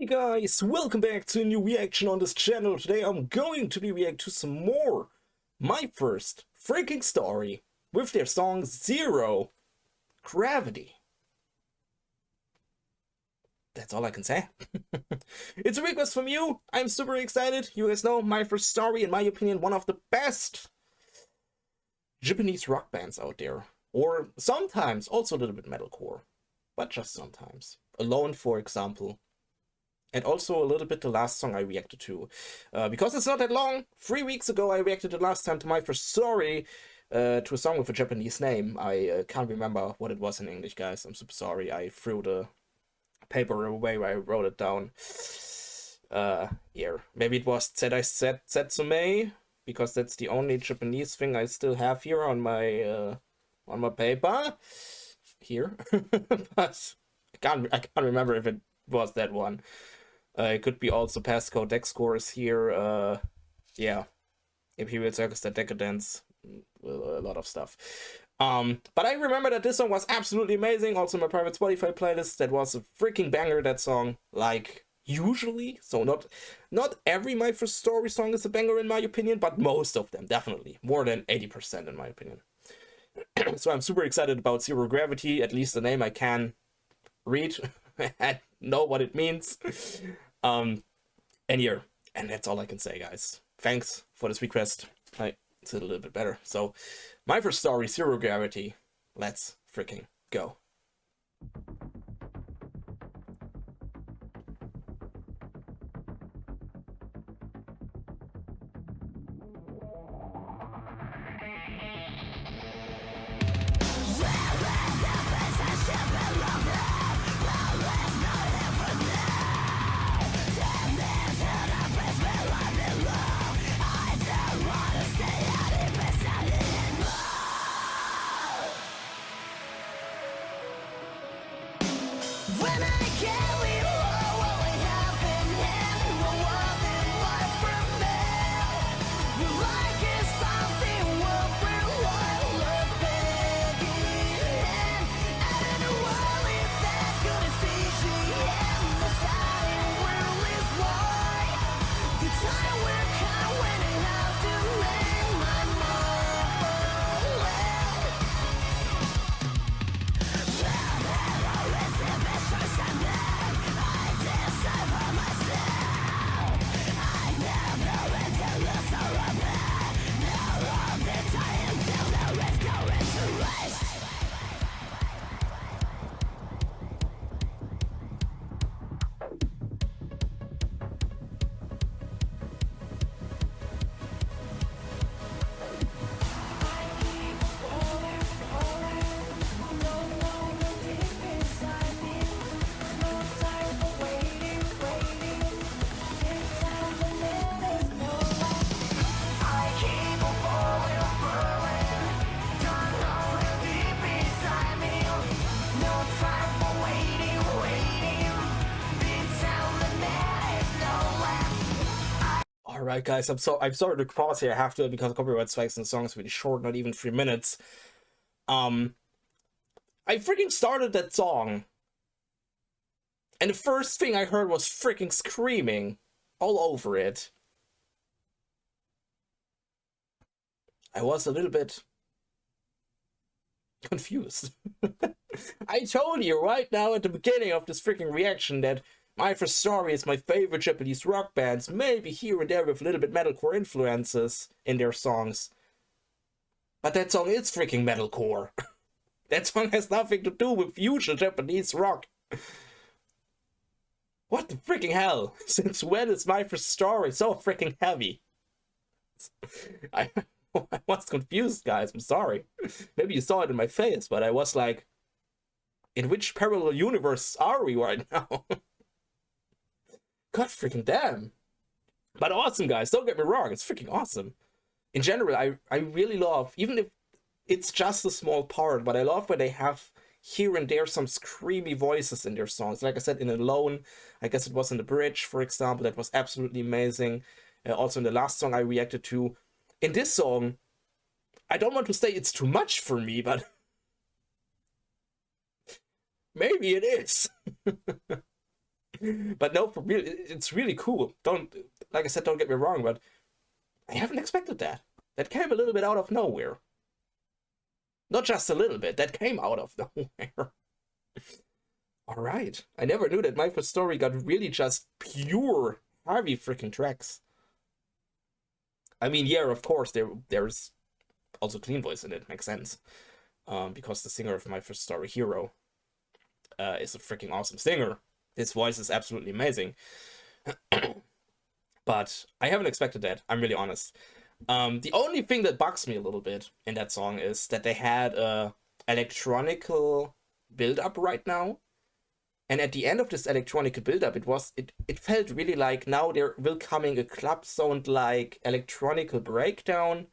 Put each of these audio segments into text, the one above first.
Guys, welcome back to a new reaction on this channel. Today I'm going to be reacting to some more My First Freaking Story with their song Zero Gravity. That's all I can say. It's a request from you. I'm super excited. You guys know My First Story, in my opinion, one of the best Japanese rock bands out there. Or sometimes also a little bit metalcore, but just sometimes. Alone, for example. And also a little bit the last song I reacted to. Because it's not that long, 3 weeks ago I reacted the last time to My First Story, to a song with a Japanese name. I can't remember what it was in English, guys. I'm super sorry. I threw the paper away where I wrote it down. Here. Maybe it was Setsume, because that's the only Japanese thing I still have here on my paper. Here. But I can't remember if it was that one. It could be also Passcode Deck Scores here. Yeah, Imperial Circus, The Decadence, a lot of stuff. But I remember that this song was absolutely amazing. Also, my private Spotify playlist, that was a freaking banger. That song, like usually. So not every My First Story song is a banger in my opinion, but most of them definitely, more than 80% in my opinion. So I'm super excited about Zero Gravity. At least the name I can read and know what it means. And here, and that's all I can say, guys. Thanks for this request. It's a little bit better. So, My First Story, Zero Gravity. Let's freaking go. Alright, guys, I'm sorry to pause here. I have to, because copyright strikes and the song is really short, not even 3 minutes. I freaking started that song, and the first thing I heard was freaking screaming all over it. I was a little bit confused. I told you right now at the beginning of this freaking reaction that My First Story is my favorite Japanese rock bands, maybe here and there with a little bit metalcore influences in their songs. But that song is freaking metalcore. That song has nothing to do with usual Japanese rock. What the freaking hell? Since when is My First Story so freaking heavy? I was confused, guys, I'm sorry. Maybe you saw it in my face, but I was like, in which parallel universe are we right now? God freaking damn. But awesome, guys. Don't get me wrong. It's freaking awesome. In general, I really love, even if it's just a small part, but I love when they have here and there some screamy voices in their songs. Like I said, in Alone, I guess it was in the bridge, for example. That was absolutely amazing. Also in the last song I reacted to. In this song, I don't want to say it's too much for me, but maybe it is. But no, for real, it's really cool. Like I said, don't get me wrong, but I haven't expected that. That came a little bit out of nowhere. Not just a little bit, that came out of nowhere. Alright. I never knew that my first story got really just pure, heavy freaking tracks. I mean, yeah, of course, there's also clean voice in it, makes sense. Because the singer of my first story, Hero, is a freaking awesome singer. His voice is absolutely amazing. But I haven't expected that, I'm really honest. The only thing that bugs me a little bit in that song is that they had a electronical build-up right now. And at the end of this electronic build-up, it felt really like now there will coming a club sound like electronical breakdown.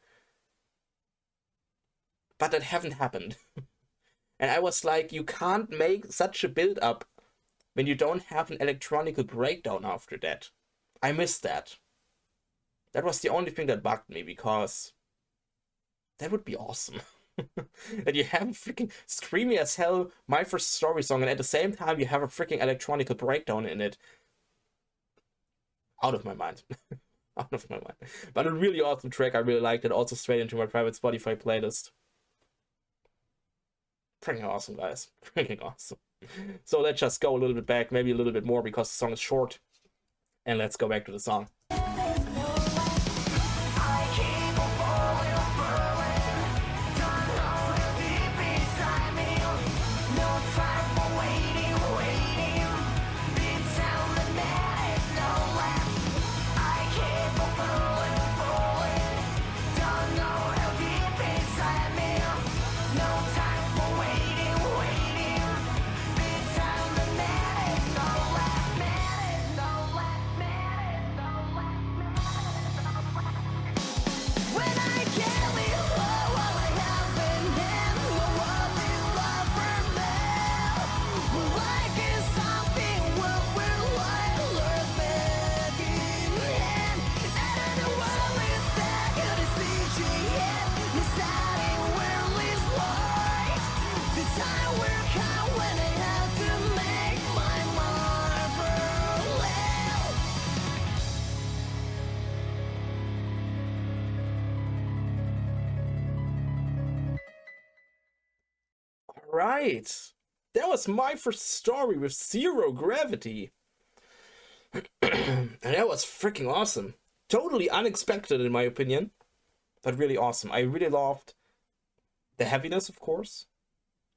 But that haven't happened. And I was like, you can't make such a build-up when you don't have an electronical breakdown after that. I missed that. That was the only thing that bugged me, because that would be awesome. That you have a freaking screamy as hell My First Story song, and at the same time you have a freaking electronical breakdown in it. Out of my mind. Out of my mind. But a really awesome track, I really liked it. Also straight into my private Spotify playlist. Freaking awesome, guys. Freaking awesome. So let's just go a little bit back, maybe a little bit more, because the song is short. And let's go back to the song. Right. That was My First Story with zero gravity. And that was freaking awesome. Totally unexpected in my opinion, but really awesome. I really loved the heaviness, of course.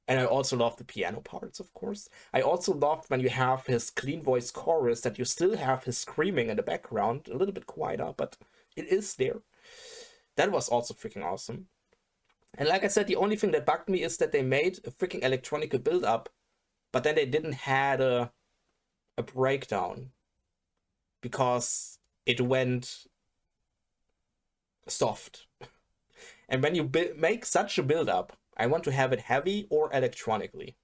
And I also loved the piano parts, of course. I also loved when you have his clean voice chorus, that you still have his screaming in the background. A little bit quieter, but it is there. That was also freaking awesome. And like I said, the only thing that bugged me is that they made a freaking electronic build-up, but then they didn't had a breakdown, because it went soft. And when you make such a build-up, I want to have it heavy or electronically.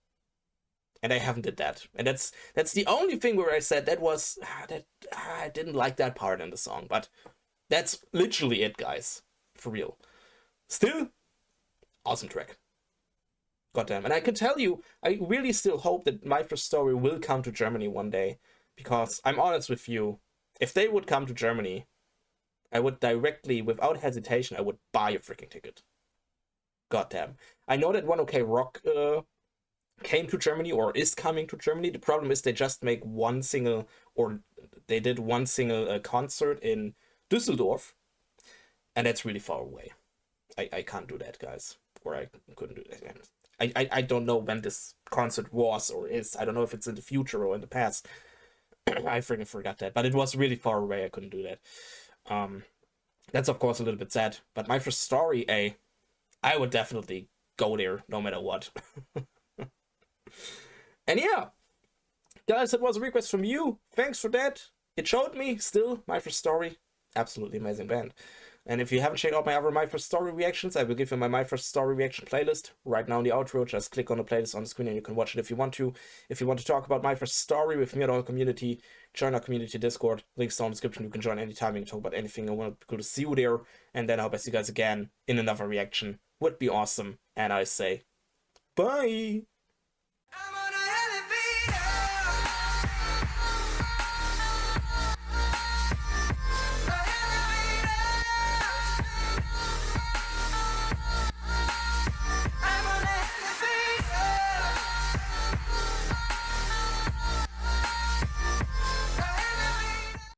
And I haven't did that. And that's the only thing where I said that was I didn't like that part in the song. But that's literally it, guys. For real. Still, awesome track. Goddamn. And I can tell you, I really still hope that My First Story will come to Germany one day. Because I'm honest with you, if they would come to Germany, I would directly, without hesitation, I would buy a freaking ticket. Goddamn. I know that One OK Rock came to Germany, or is coming to Germany. The problem is they just make one single, or they did one single concert in Düsseldorf. And that's really far away. I can't do that, guys. Or I couldn't do that. I don't know when this concert was or is. I don't know if it's in the future or in the past. I freaking forgot that. But it was really far away. I couldn't do that. That's, of course, a little bit sad. But My First Story, I would definitely go there no matter what. And yeah, guys, that was a request from you. Thanks for that. It showed me still My First Story. Absolutely amazing band. And if you haven't checked out my other My First Story reactions, I will give you my First Story reaction playlist right now in the outro. Just click on the playlist on the screen and you can watch it if you want to. If you want to talk about My First Story with me or our community, join our community Discord. Links down in the description. You can join anytime. You can talk about anything. I want to see you there. And then I'll see you guys again in another reaction. Would be awesome. And I say, bye!